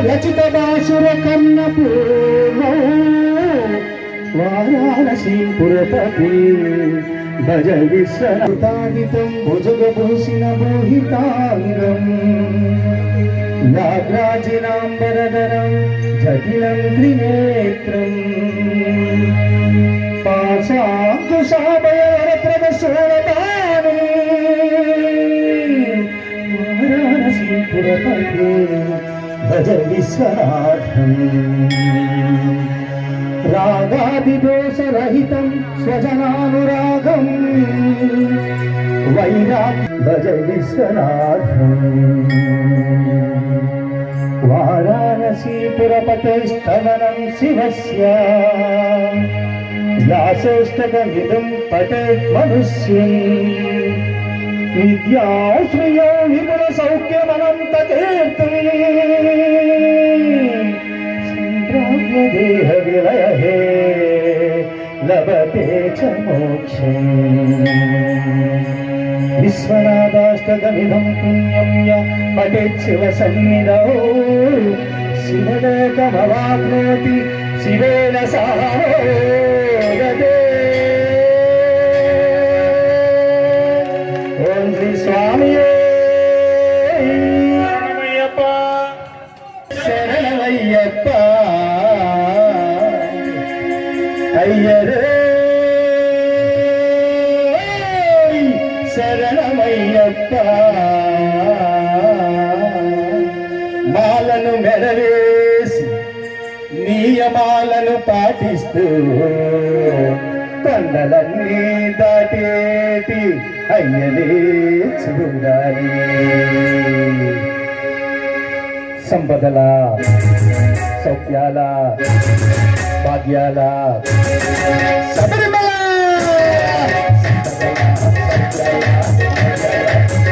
రచిత బాసుర కన్న పూర్వం వారాణసీపురపతి భజ విశ్వనాథానితం భుజగభూషిణ మోహితాంగం నాగ్రాజినాంబరధరం జటిలం త్రినేత్రం పాశాంకుశాభయవరప్రద శోభానం వారాణసీపురపతి భజ విశ్వనాథం రాగాదిదోషరహితం స్వజనానురాగం వైరాగ్ భజ విశ్వనాథం వారాణసీపురపతేస్తవనం శివస్య వ్యాసేష్టకమిదం పఠేత్ మనుష్యం విద్యాశ్రియో విపుల సౌఖ్యమనంత కీర్తి సంప్రాప్య విలయ లభతే చ మోక్షం విశ్వనాథాష్టకమిదం పుణ్యం య పఠేత్ శివ సన్నిధౌ శివలోకమవాప్నోతి శివేన సహోదతే. ఓం శ్రీ స్వామియే శరణమయ్యప్ప శరణమయ్యప్ప అయ్యరే శరణమయ్యప్ప. మాలను మెడవేసి నియమాలను పాటిస్తూ కొండలన్నీ దాటేటి అయ్యనే చూడాలి. సంపదల సౌఖ్యాల భాగ్యాల శబరిమల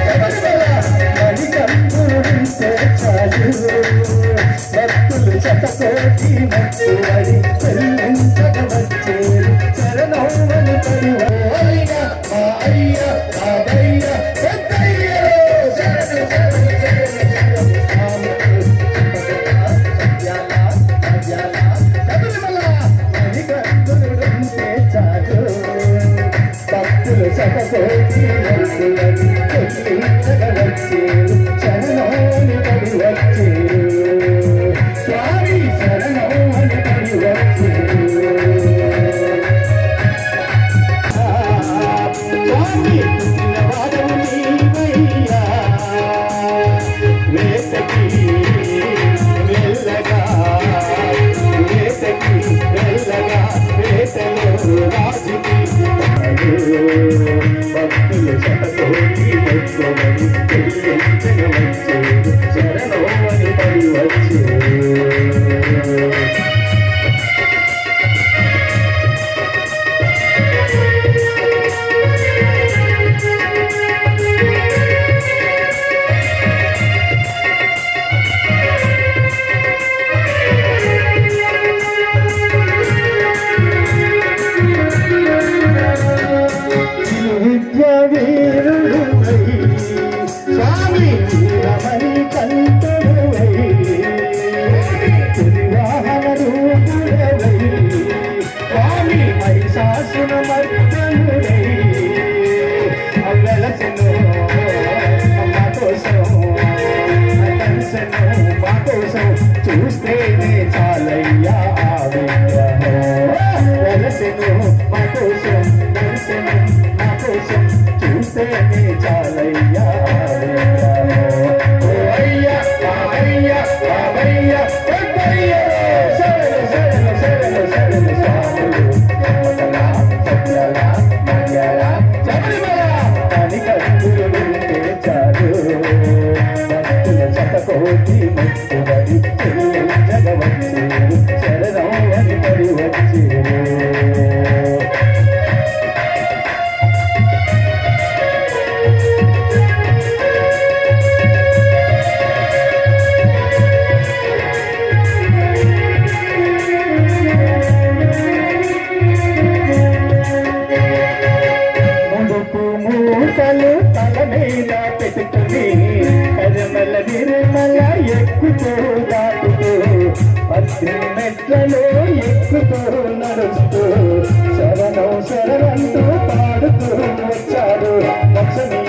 శబరిమల మణికంఠుడు శతకోటి మత్తుబడి చెల్లించక వచ్చేరు శరణమని పరివయ్య మా అయ్య బాబయ్య పెద్దయ్యో శరణు శరణు శతకోటి మత్తుబడి చెల్లించక వచ్చేరు శరణమని పడి వచ్చేరు స్వామి శరణమని పడి వచ్చేరు స్వామి వాదము నీవయ్యా వేటకి వెళ్ళగా వేటకి వెళ్ళగా వేటలో రాజుకి భక్తులు శతకోటి భక్తులని చెల్లించగ వచ్చేరు శరణమని పడి వచ్చేరు స్వామి రమణి కంఠుడవై తిరువాహన రూపుడవై స్వామి మహిషాసుర మర్దనుడై వెలసెను మా కోసం కలిసెను మా కోసం చూస్తేనే చాలయ్యా ఆ విగ్రహం వెలసెను మా కోసం కలిసెను మా కోసం చూస్తేనే చాలయ్యా శతకోటి ముక్కుబడి జగవచ్చేరు శరణమని పడి వచ్చేరు మూటలు తల మీద పెట్టుకుని కరిమల నిర్మల ఎక్కుతూ దాటుతూ 10 మెట్లలో ఎక్కుతూ నడుస్తూ శరణం శరణంటూ పాడుతూ వచ్చాడు లక్ష్మి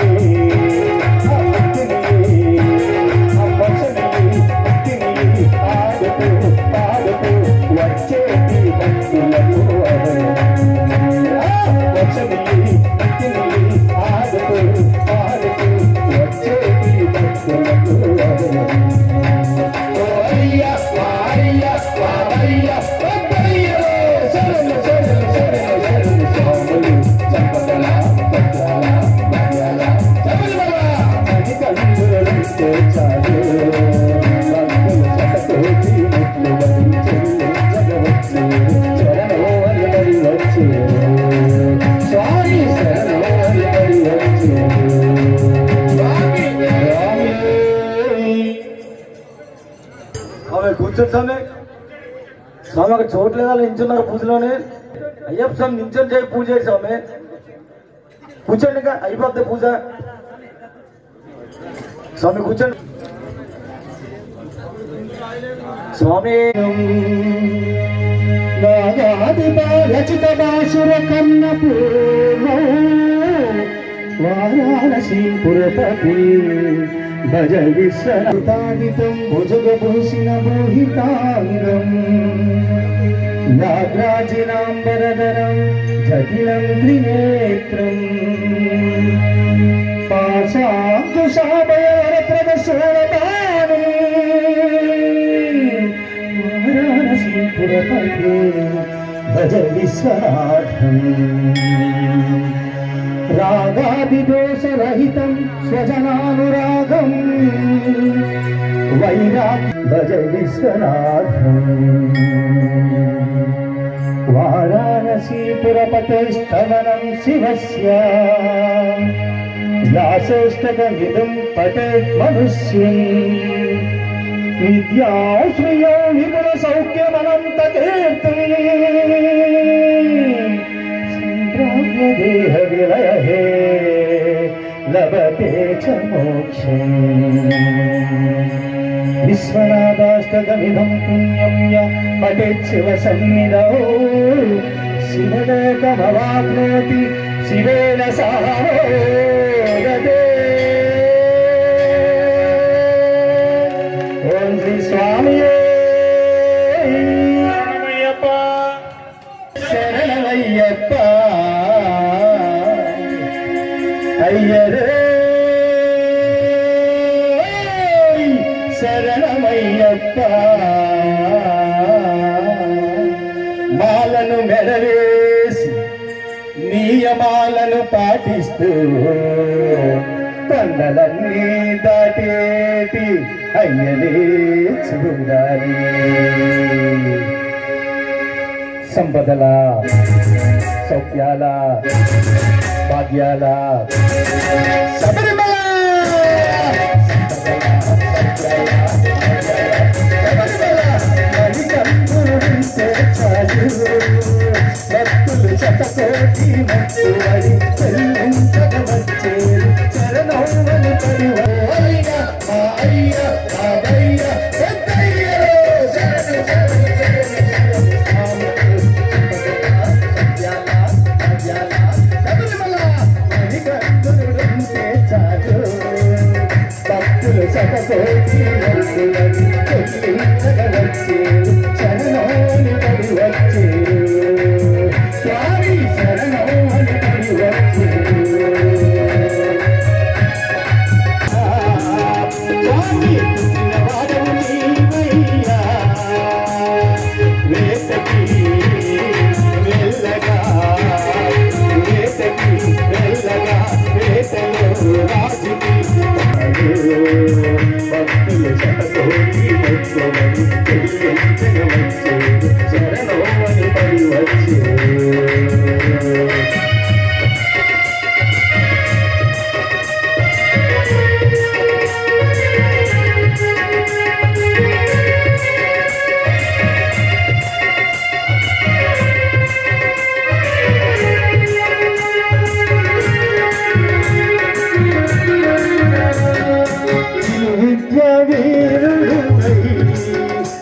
ఆ భక్తిని ఆడుతూ పాడుతూ వచ్చేటి భక్తులకు లక్ష్మి కూర్చొని స్వామి స్వామి అక్కడ చోట్లేదా నించున్నారు పూజలోనే అయ్యప్ప స్వామి నించొని చేయి పూజ చేసి స్వామి కూర్చోండి ఇంకా అయిపోద్ది పూజ స్వామి కూర్చోండి స్వామి రచిత బాసుర కన్న వారాణసీపురపతి భజ విశ్వనాథితం భుజగభూషిణ మోహితాంగం నాగ్రాజినాంబరధరం జటిలం త్రినేత్రం పాశాంకుశాభయవర ప్రదశోణపానం వారాణసీపురపతి భజ విశ్వనాథం రాగాదిదోషరహితం స్వజనానురాగం వైరాగ్య భజ విశ్వనాథం వారాణసీపురపతేస్తవనం శివస్య వ్యాసోష్టకమిదం పఠేత్ మనుష్యం విద్యాశ్రియో విపుల సౌఖ్యమనంత కీర్తి సంప్రాప్య దేహ విలయ హే లభతే చ మోక్షం విశ్వనాథాష్టకమిదం పుణ్యం య పఠేత్ శివ సన్నిధౌ శివలోకమవాప్నోతి శివేన సహోదతే. ఓం శ్రీ స్వామియే శరణమయ్యప్ప శరణమయ్యప్ప అయ్యరే శరణమయ్యప్ప. మాలను మెడవేసి నియమాలను పాటిస్తూ కొండలన్నీ దాటేటి అయ్యనే చూడాలి. సంపదల సౌఖ్యాల భాగ్యాల శబరిమల భక్తులు శతకోటి మత్తువడి చెల్లించగవచ్చేరు చరణౌవని పరివయ్య అయ్య అయ్య భక్తులు శతకోటి మత్తువడి చెల్లించగవచ్చేరు చరణౌవని పరివచ్చేరు స్వామి శరణౌవని పరివచ్చేరు. స్వామి వాడవు నీవయ్యా వేతకి వెళ్ళగా వేతకి వెళ్ళగా వేతలో రాజుకి భక్తులు శతకోటి మొక్కులని చెల్లించగవచ్చేరు శరణోమని పరివచ్చేరు.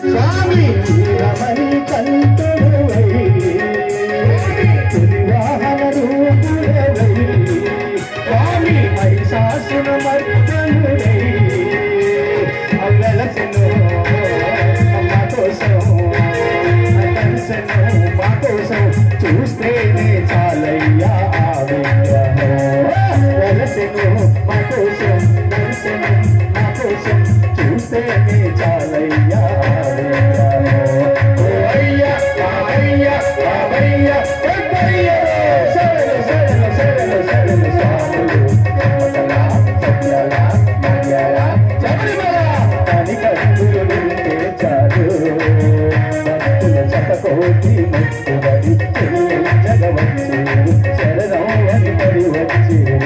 స్వామి రమణి కంటుడవై వాహన రూపుడవై స్వామి మహిషాసుర మర్దనుడై వెలసెను మా కోసం కలిసెను మా కోసం చూస్తేనే చాలయ్యా ఆ విగ్రహం వెలసెను మా కోసం కలిసెను మా కోసం చూస్తేనే చాలయ్యా అయ్యా అయ్యా అయ్యా శరణ శరణ శరణ శరణ స్వాములు సత్యాల మర్యాల శబరిమల అని కత్తులు నింటే చాలు భక్తుల శతకోటి ముక్కుబడి చెల్లించగవచ్చేరు శరణం అని పరివచ్చేరు.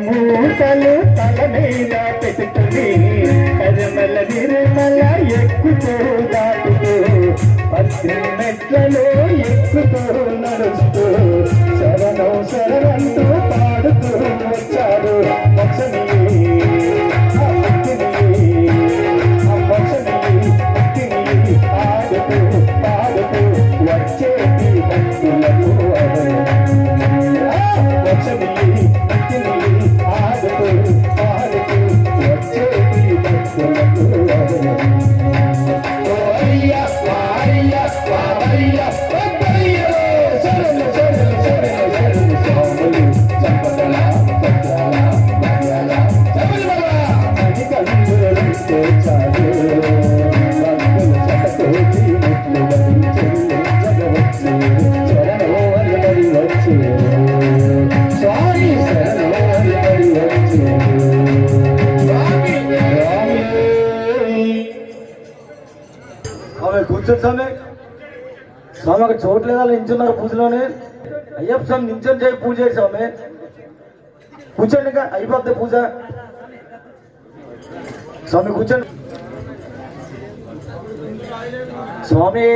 మూటలు తల మీద పెట్టుకుని కరమల నిర్మల ఎక్కుతూ దాటుతూ పత్రి మెట్లలో ఎక్కుతూ నడుస్తూ శరణం శరణంటూ పాడుతూ వచ్చాడు మోక్షని ఆడుతూ పాడుతూ వచ్చేటి భక్తులకు లక్ష్మి ఆడుతూ పాడుతూ వచ్చేటి భక్తులకు అయ్యా అయ్యా అయ్యా శరణ శరణ శరణ శరణ స్వాములు సంపదల స్వామి కూర్చోండి స్వామి. స్వామి అక్కడ చోట్లేదా నించున్నారు పూజలోనే. అయ్యప్ప స్వామి నించొని చేయి పూజ చేసి స్వామి. కూర్చోండి ఇంకా అయిపోద్ది పూజ. స్వామి కూర్చోండి స్వామి.